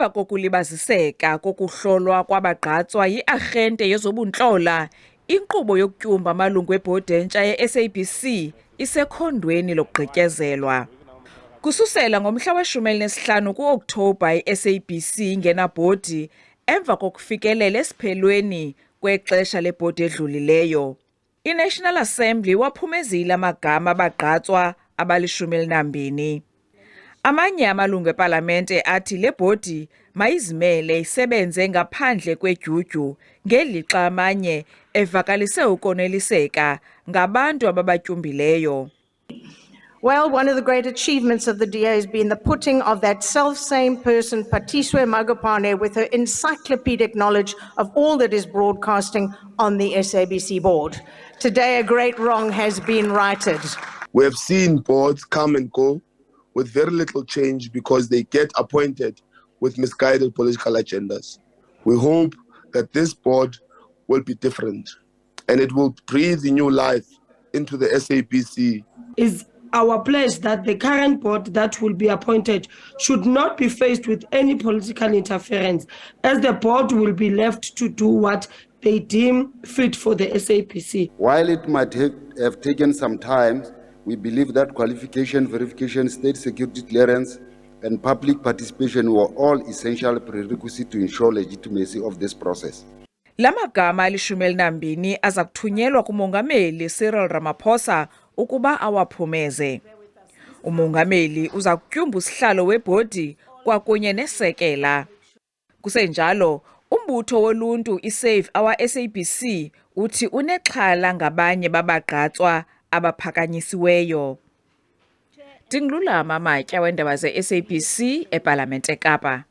Emva kokulibaziseka kokuhlolwa kwabagqatswa yi-arhente yezobuntlola, inkqubo yokutyumba amalungu ebhodi entsha ye-SABC isekhondweni lokugqityezelwa. Kususela ngomhla we-15 ku-Okthobha, i-SABC ingenabhodi emva kokufikelela esiphelweni kwexesha lebhodi edlulileyo. I-National Assembly waphumezile amagama abagqatswa abali-12. Amanye amalungu epalamente athi le bhodi mayizimele isebenze ngaphandle kwedyudyu, ngelixa amanye evakalise ukoneliseka ngabantu ababatyumbileyo. Well, one of the great achievements of the DA has been the putting of that self-same person, Patiswe Magopane, with her encyclopedic knowledge of all that is broadcasting on the SABC board. Today, a great wrong has been righted. We have seen boards come and go with very little change because they get appointed with misguided political agendas. We hope that this board will be different and it will breathe new life into the SABC. Is our pledge that the current board that will be appointed should not be faced with any political interference, as the board will be left to do what they deem fit for the SABC. While it might have taken some time, we believe that qualification, verification, state security clearance, and public participation were all essential prerequisites to ensure legitimacy of this process. La magama ali-12 aza kuthunyelwa kumongameli Cyril Ramaphosa ukuba awaphumeze. Umongameli uza kutyumba usihlalo webhodi kwakunye nesekela. Kusenjalo, umbutho woluntu i-Save Our SABC uthi unexhala ngabanye babagqatswa abaphakanyisiweyo. Ndingululama Matya weendaba ze-SABC ePalamente eKapa.